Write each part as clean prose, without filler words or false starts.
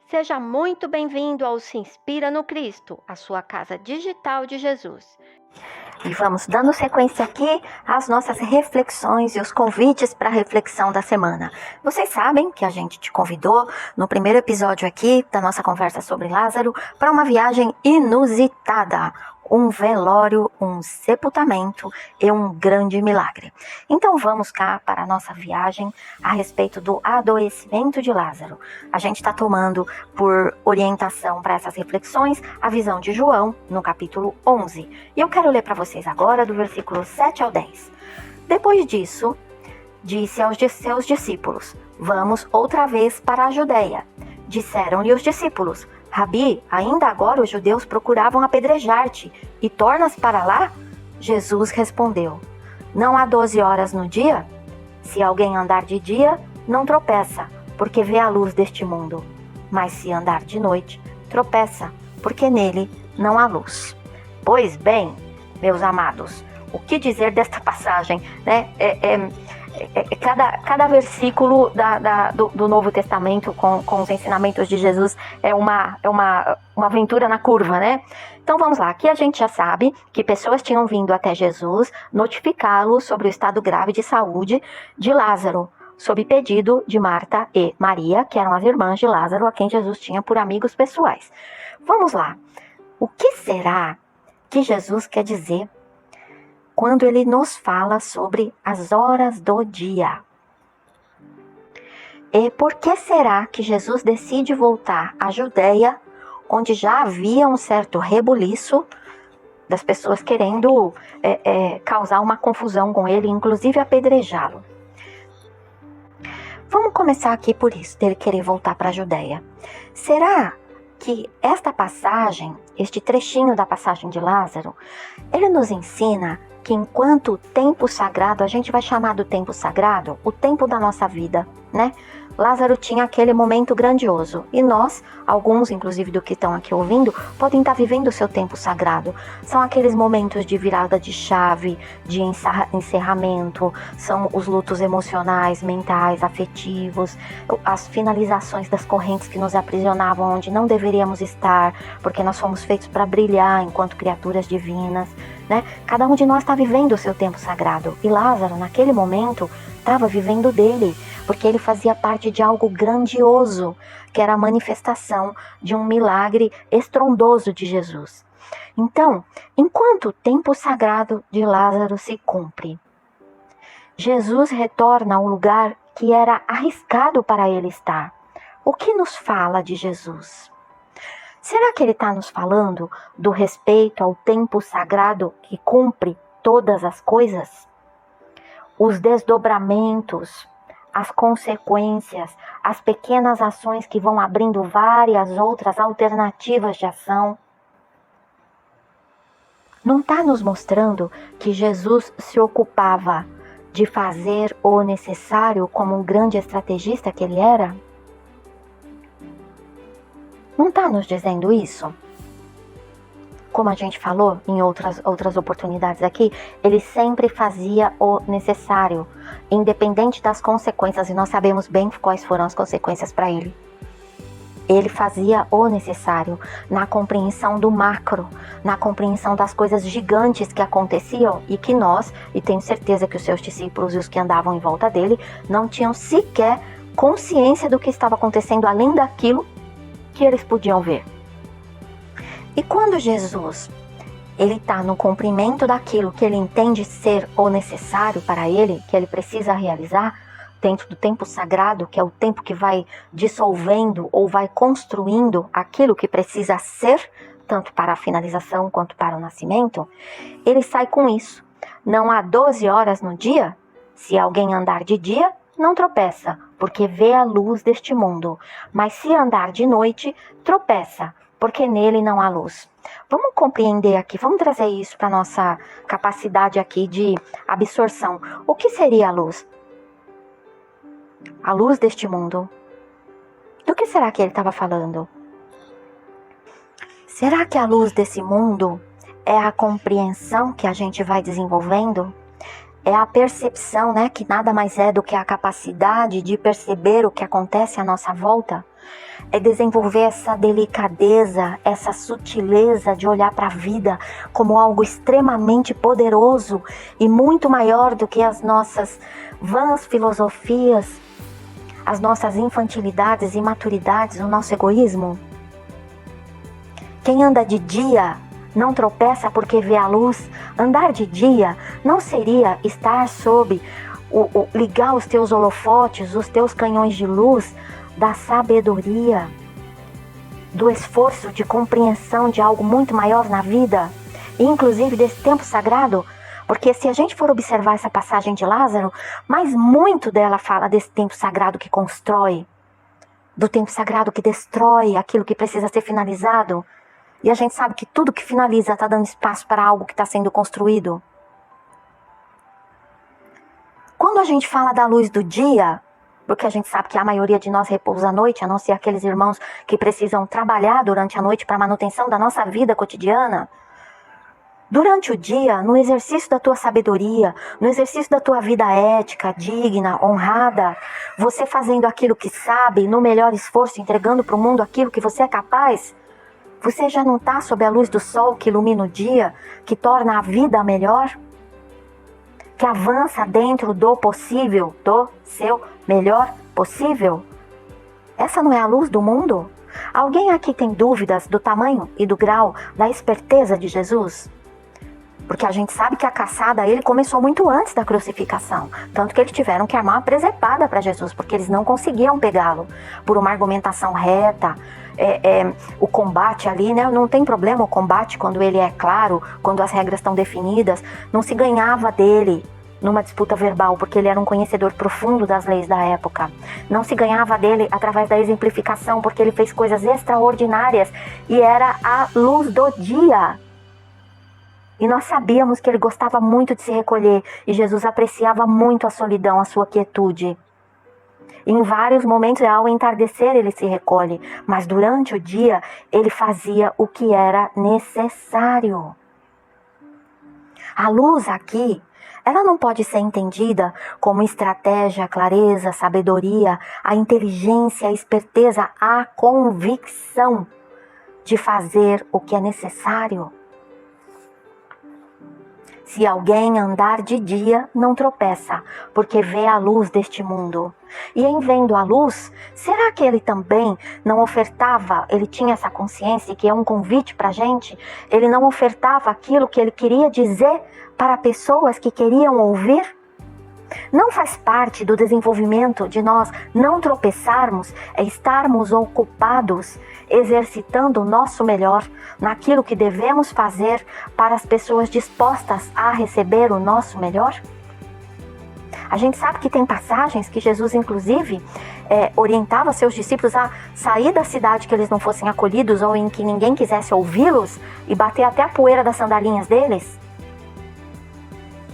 Seja muito bem-vindo ao Se Inspira no Cristo, a sua casa digital de Jesus. E vamos dando sequência aqui às nossas reflexões e os convites para a reflexão da semana. Vocês sabem que a gente te convidou no primeiro episódio aqui da nossa conversa sobre Lázaro para uma viagem inusitada. Um velório, um sepultamento e um grande milagre. Então vamos cá para a nossa viagem a respeito do adoecimento de Lázaro. A gente está tomando por orientação para essas reflexões a visão de João no capítulo 11. E eu quero ler para vocês agora do versículo 7 ao 10. Depois disso, disse aos seus discípulos: vamos outra vez para a Judeia. Disseram-lhe os discípulos: Rabi, ainda agora os judeus procuravam apedrejar-te, e tornas para lá? Jesus respondeu: não há 12 horas no dia? Se alguém andar de dia, não tropeça, porque vê a luz deste mundo. Mas se andar de noite, tropeça, porque nele não há luz. Pois bem, meus amados, o que dizer desta passagem, né? Cada versículo do Novo Testamento com os ensinamentos de Jesus é uma aventura na curva, né? Então vamos lá, aqui a gente já sabe que pessoas tinham vindo até Jesus notificá-lo sobre o estado grave de saúde de Lázaro, sob pedido de Marta e Maria, que eram as irmãs de Lázaro, a quem Jesus tinha por amigos pessoais. Vamos lá, o que será que Jesus quer dizer quando ele nos fala sobre as horas do dia? E por que será que Jesus decide voltar à Judeia, onde já havia um certo rebuliço das pessoas querendo causar uma confusão com ele, inclusive apedrejá-lo? Vamos começar aqui por isso, dele querer voltar para a Judeia. Será que esta passagem, este trechinho da passagem de Lázaro, ele nos ensina que enquanto o tempo sagrado, a gente vai chamar do tempo sagrado o tempo da nossa vida, né? Lázaro tinha aquele momento grandioso e nós, alguns inclusive do que estão aqui ouvindo, podem estar vivendo o seu tempo sagrado. São aqueles momentos de virada de chave, de encerramento, são os lutos emocionais, mentais, afetivos, as finalizações das correntes que nos aprisionavam onde não deveríamos estar, porque nós fomos feitos para brilhar enquanto criaturas divinas, né? Cada um de nós está vivendo o seu tempo sagrado e Lázaro naquele momento estava vivendo dele, porque ele fazia parte de algo grandioso, que era a manifestação de um milagre estrondoso de Jesus. Então, enquanto o tempo sagrado de Lázaro se cumpre, Jesus retorna ao lugar que era arriscado para ele estar. O que nos fala de Jesus? Será que ele está nos falando do respeito ao tempo sagrado que cumpre todas as coisas? Os desdobramentos, as consequências, as pequenas ações que vão abrindo várias outras alternativas de ação. Não está nos mostrando que Jesus se ocupava de fazer o necessário como um grande estrategista que ele era? Não está nos dizendo isso? Como a gente falou em outras oportunidades aqui, ele sempre fazia o necessário, independente das consequências, e nós sabemos bem quais foram as consequências para ele. Ele fazia o necessário na compreensão do macro, na compreensão das coisas gigantes que aconteciam e que nós, e tenho certeza que os seus discípulos e os que andavam em volta dele, não tinham sequer consciência do que estava acontecendo além daquilo que eles podiam ver. E quando Jesus ele está no cumprimento daquilo que ele entende ser o necessário para ele, que ele precisa realizar, dentro do tempo sagrado, que é o tempo que vai dissolvendo ou vai construindo aquilo que precisa ser, tanto para a finalização quanto para o nascimento, ele sai com isso. Não há 12 horas no dia? Se alguém andar de dia, não tropeça, porque vê a luz deste mundo. Mas se andar de noite, tropeça, porque nele não há luz. Vamos compreender aqui, vamos trazer isso para a nossa capacidade aqui de absorção. O que seria a luz? A luz deste mundo. Do que será que ele estava falando? Será que a luz desse mundo é a compreensão que a gente vai desenvolvendo? é a percepção, né, que nada mais é do que a capacidade de perceber o que acontece à nossa volta. É desenvolver essa delicadeza, essa sutileza de olhar para a vida como algo extremamente poderoso e muito maior do que as nossas vãs filosofias, as nossas infantilidades, imaturidades, o nosso egoísmo. Quem anda de dia não tropeça porque vê a luz. Andar de dia não seria estar sob ligar os teus holofotes, os teus canhões de luz da sabedoria, do esforço de compreensão de algo muito maior na vida, inclusive desse tempo sagrado, porque se a gente for observar essa passagem de Lázaro, mas muito dela fala desse tempo sagrado que constrói, do tempo sagrado que destrói aquilo que precisa ser finalizado, e a gente sabe que tudo que finaliza está dando espaço para algo que está sendo construído. Quando a gente fala da luz do dia, porque a gente sabe que a maioria de nós repousa à noite, a não ser aqueles irmãos que precisam trabalhar durante a noite para a manutenção da nossa vida cotidiana. Durante o dia, no exercício da tua sabedoria, no exercício da tua vida ética, digna, honrada, você fazendo aquilo que sabe, no melhor esforço, entregando para o mundo aquilo que você é capaz, você já não está sob a luz do sol que ilumina o dia, que torna a vida melhor? Que avança dentro do possível, do seu melhor possível? Essa não é a luz do mundo? Alguém aqui tem dúvidas do tamanho e do grau da esperteza de Jesus? Porque a gente sabe que a caçada a ele começou muito antes da crucificação. Tanto que eles tiveram que armar uma presepada para Jesus, porque eles não conseguiam pegá-lo por uma argumentação reta. O combate ali, né? Não tem problema o combate quando ele é claro, quando as regras estão definidas. Não se ganhava dele numa disputa verbal, porque ele era um conhecedor profundo das leis da época. Não se ganhava dele através da exemplificação, porque ele fez coisas extraordinárias e era a luz do dia. E nós sabíamos que ele gostava muito de se recolher e Jesus apreciava muito a solidão, a sua quietude. Em vários momentos, ao entardecer, ele se recolhe, mas durante o dia, ele fazia o que era necessário. A luz aqui, ela não pode ser entendida como estratégia, clareza, sabedoria, a inteligência, a esperteza, a convicção de fazer o que é necessário. Se alguém andar de dia, não tropeça, porque vê a luz deste mundo. E em vendo a luz, será que ele também não ofertava, ele tinha essa consciência que é um convite para a gente, ele não ofertava aquilo que ele queria dizer para pessoas que queriam ouvir? Não faz parte do desenvolvimento de nós não tropeçarmos, é estarmos ocupados, exercitando o nosso melhor naquilo que devemos fazer para as pessoas dispostas a receber o nosso melhor? A gente sabe que tem passagens que Jesus, inclusive, orientava seus discípulos a sair da cidade que eles não fossem acolhidos ou em que ninguém quisesse ouvi-los e bater até a poeira das sandalinhas deles.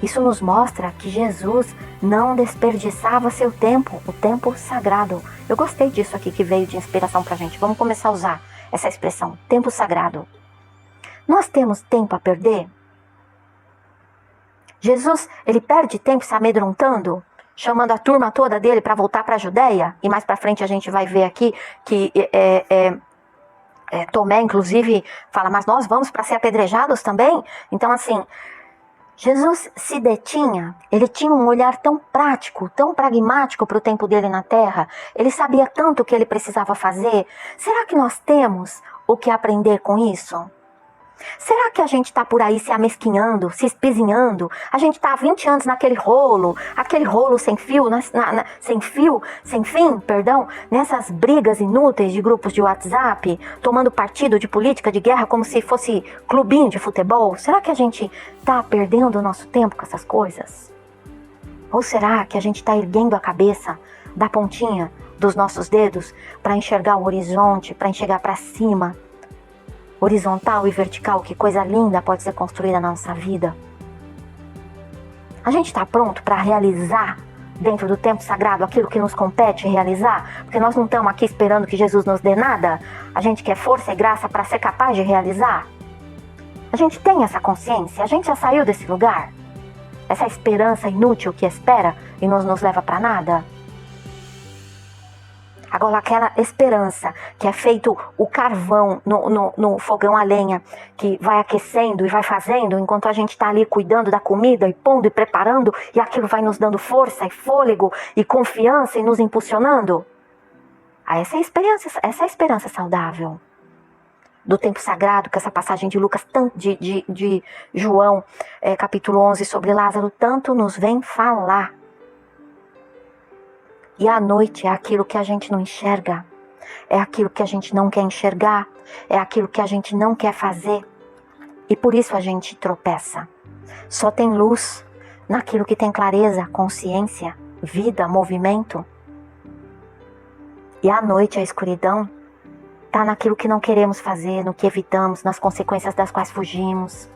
Isso nos mostra que Jesus não desperdiçava seu tempo, o tempo sagrado. Eu gostei disso aqui que veio de inspiração pra gente. Vamos começar a usar essa expressão, tempo sagrado. Nós temos tempo a perder? Jesus, ele perde tempo se amedrontando, chamando a turma toda dele para voltar para a Judéia? E mais para frente a gente vai ver aqui que Tomé, inclusive, fala, mas nós vamos para ser apedrejados também? Então, assim, Jesus se detinha, ele tinha um olhar tão prático, tão pragmático para o tempo dele na terra, ele sabia tanto o que ele precisava fazer. Será que nós temos o que aprender com isso? Será que a gente está por aí se amesquinhando, se espizinhando? A gente está há 20 anos naquele rolo, aquele rolo sem fio, sem fim, nessas brigas inúteis de grupos de WhatsApp, tomando partido de política, de guerra, como se fosse clubinho de futebol? Será que a gente está perdendo o nosso tempo com essas coisas? Ou será que a gente está erguendo a cabeça da pontinha dos nossos dedos para enxergar o horizonte, para enxergar para cima? Horizontal e vertical, que coisa linda pode ser construída na nossa vida. A gente está pronto para realizar dentro do tempo sagrado aquilo que nos compete realizar? Porque nós não estamos aqui esperando que Jesus nos dê nada. A gente quer força e graça para ser capaz de realizar. A gente tem essa consciência? A gente já saiu desse lugar? Essa esperança inútil que espera e nos leva para nada? Agora, aquela esperança que é feito o carvão no fogão a lenha, que vai aquecendo e vai fazendo, enquanto a gente está ali cuidando da comida e pondo e preparando, e aquilo vai nos dando força e fôlego e confiança e nos impulsionando. Essa é a esperança saudável do tempo sagrado, que essa passagem de Lucas, de João, capítulo 11, sobre Lázaro, tanto nos vem falar. E a noite é aquilo que a gente não enxerga, é aquilo que a gente não quer enxergar, é aquilo que a gente não quer fazer. E por isso a gente tropeça. Só tem luz naquilo que tem clareza, consciência, vida, movimento. E à noite, a escuridão está naquilo que não queremos fazer, no que evitamos, nas consequências das quais fugimos.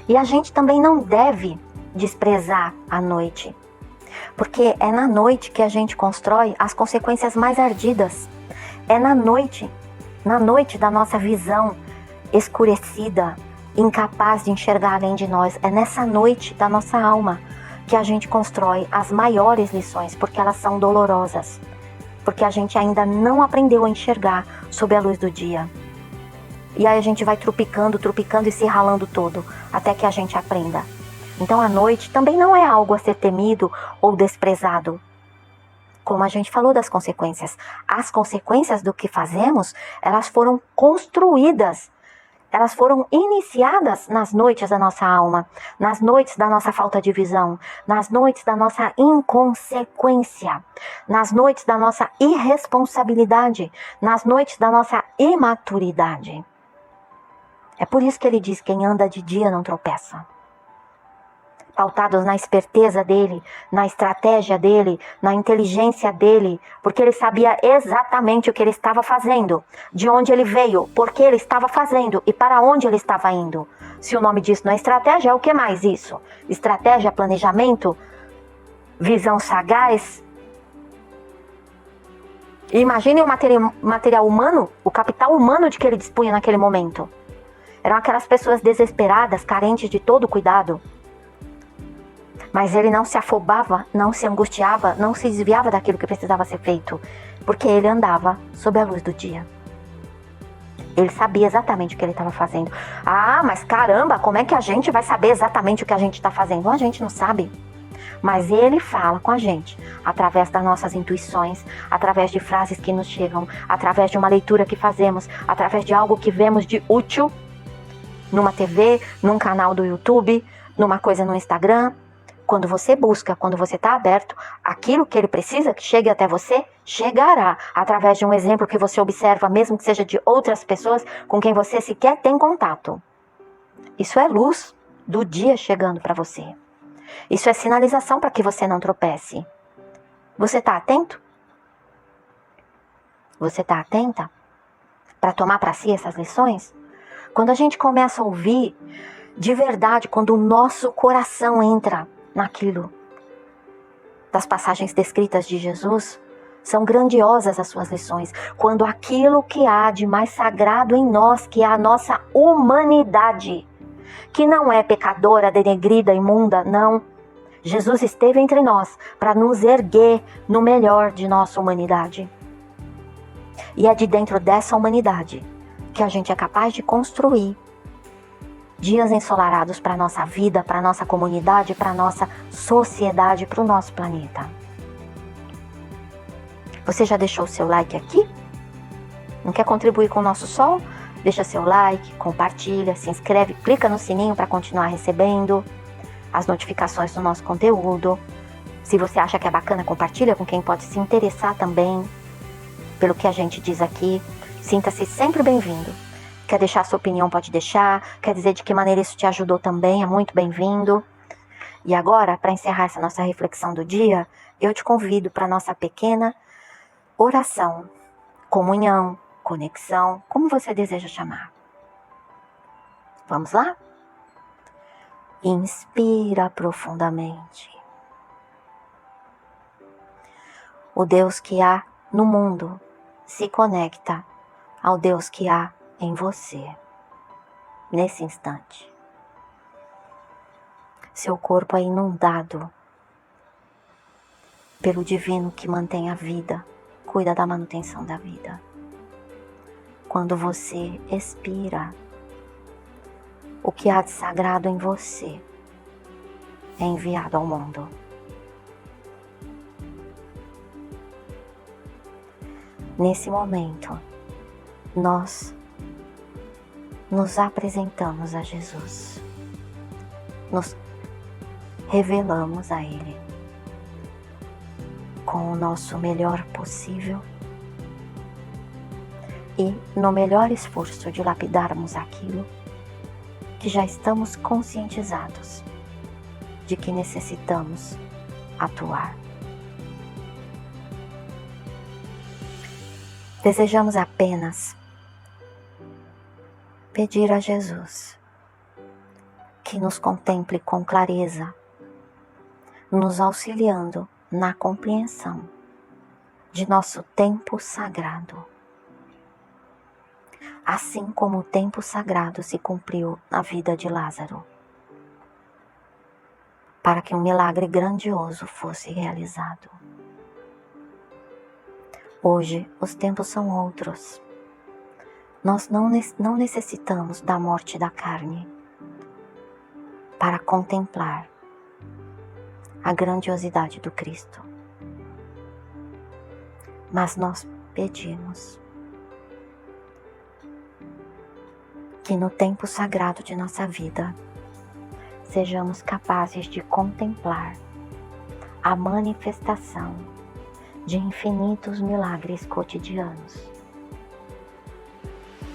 E a gente também não deve desprezar a noite, porque é na noite que a gente constrói as consequências mais ardidas. É na noite da nossa visão escurecida, incapaz de enxergar além de nós. É nessa noite da nossa alma que a gente constrói as maiores lições, porque elas são dolorosas, porque a gente ainda não aprendeu a enxergar sob a luz do dia. E aí a gente vai trupicando e se ralando todo, até que a gente aprenda. Então a noite também não é algo a ser temido ou desprezado. Como a gente falou das consequências, as consequências do que fazemos, elas foram construídas, elas foram iniciadas nas noites da nossa alma, nas noites da nossa falta de visão, nas noites da nossa inconsequência, nas noites da nossa irresponsabilidade, nas noites da nossa imaturidade. É por isso que ele diz: quem anda de dia não tropeça. Pautados na esperteza dele, na estratégia dele, na inteligência dele, porque ele sabia exatamente o que ele estava fazendo, de onde ele veio, por que ele estava fazendo e para onde ele estava indo. Se o nome disso não é estratégia, é o que mais isso? Estratégia, planejamento, visão sagaz. E imagine o material humano, o capital humano de que ele dispunha naquele momento. Eram aquelas pessoas desesperadas, carentes de todo cuidado. Mas ele não se afobava, não se angustiava, não se desviava daquilo que precisava ser feito, porque ele andava sob a luz do dia. Ele sabia exatamente o que ele estava fazendo. Ah, mas caramba, como é que a gente vai saber exatamente o que a gente está fazendo? A gente não sabe. Mas ele fala com a gente, através das nossas intuições, através de frases que nos chegam, através de uma leitura que fazemos, através de algo que vemos de útil, numa TV, num canal do YouTube, numa coisa no Instagram. Quando você busca, quando você está aberto, aquilo que ele precisa que chegue até você, chegará através de um exemplo que você observa, mesmo que seja de outras pessoas com quem você sequer tem contato. Isso é luz do dia chegando para você. Isso é sinalização para que você não tropece. Você está atento? Você está atenta para tomar para si essas lições? Quando a gente começa a ouvir de verdade, quando o nosso coração entra naquilo das passagens descritas de Jesus, são grandiosas as suas lições. Quando aquilo que há de mais sagrado em nós, que é a nossa humanidade, que não é pecadora, denegrida, imunda, não. Jesus esteve entre nós para nos erguer no melhor de nossa humanidade. E é de dentro dessa humanidade que a gente é capaz de construir dias ensolarados para a nossa vida, para a nossa comunidade, para a nossa sociedade, para o nosso planeta. Você já deixou o seu like aqui? Não quer contribuir com o nosso sol? Deixa seu like, compartilha, se inscreve, clica no sininho para continuar recebendo as notificações do nosso conteúdo. Se você acha que é bacana, compartilha com quem pode se interessar também pelo que a gente diz aqui. Sinta-se sempre bem-vindo. Quer deixar sua opinião, pode deixar. Quer dizer de que maneira isso te ajudou também, é muito bem-vindo. E agora, para encerrar essa nossa reflexão do dia, eu te convido para a nossa pequena oração, comunhão, conexão, como você deseja chamar. Vamos lá? Inspira profundamente. O Deus que há no mundo se conecta ao Deus que há em você, nesse instante. Seu corpo é inundado pelo divino que mantém a vida, cuida da manutenção da vida. Quando você expira, o que há de sagrado em você é enviado ao mundo. Nesse momento, nós nos apresentamos a Jesus, nos revelamos a Ele com o nosso melhor possível e no melhor esforço de lapidarmos aquilo que já estamos conscientizados de que necessitamos atuar. Desejamos apenas pedir a Jesus que nos contemple com clareza, nos auxiliando na compreensão de nosso tempo sagrado. Assim como o tempo sagrado se cumpriu na vida de Lázaro, para que um milagre grandioso fosse realizado. Hoje os tempos são outros. Nós não necessitamos da morte da carne para contemplar a grandiosidade do Cristo. Mas nós pedimos que no tempo sagrado de nossa vida sejamos capazes de contemplar a manifestação de infinitos milagres cotidianos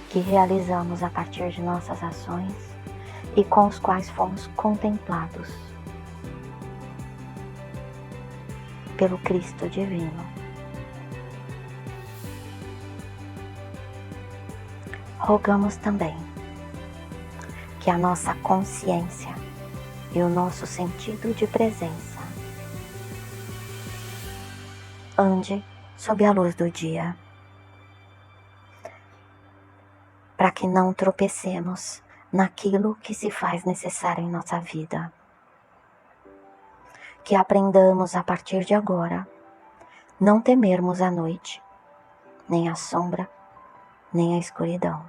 que realizamos a partir de nossas ações e com os quais fomos contemplados pelo Cristo divino. Rogamos também que a nossa consciência e o nosso sentido de presença ande sob a luz do dia, para que não tropecemos naquilo que se faz necessário em nossa vida. Que aprendamos a partir de agora não temermos a noite, nem a sombra, nem a escuridão.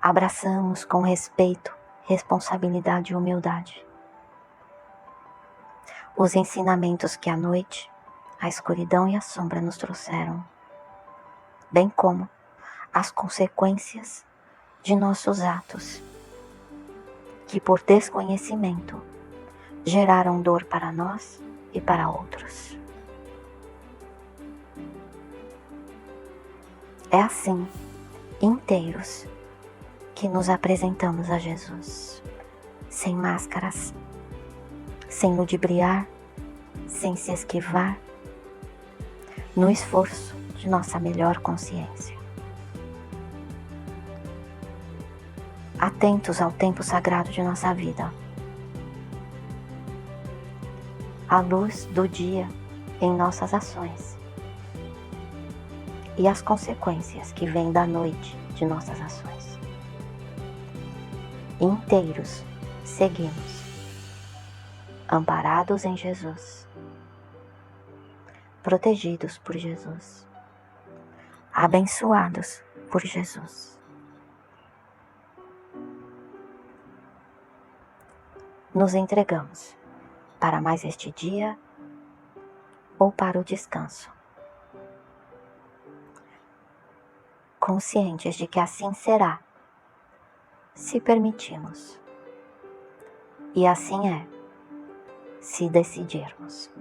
Abraçamos com respeito, responsabilidade e humildade os ensinamentos que a noite, a escuridão e a sombra nos trouxeram, bem como as consequências de nossos atos, que por desconhecimento geraram dor para nós e para outros. É assim, inteiros, que nos apresentamos a Jesus, sem máscaras, sem ludibriar, sem se esquivar, no esforço de nossa melhor consciência. Atentos ao tempo sagrado de nossa vida, à luz do dia em nossas ações e as consequências que vêm da noite de nossas ações. Inteiros seguimos, amparados em Jesus, protegidos por Jesus, abençoados por Jesus. Nos entregamos para mais este dia ou para o descanso, conscientes de que assim será, se permitirmos, e assim é, se decidirmos.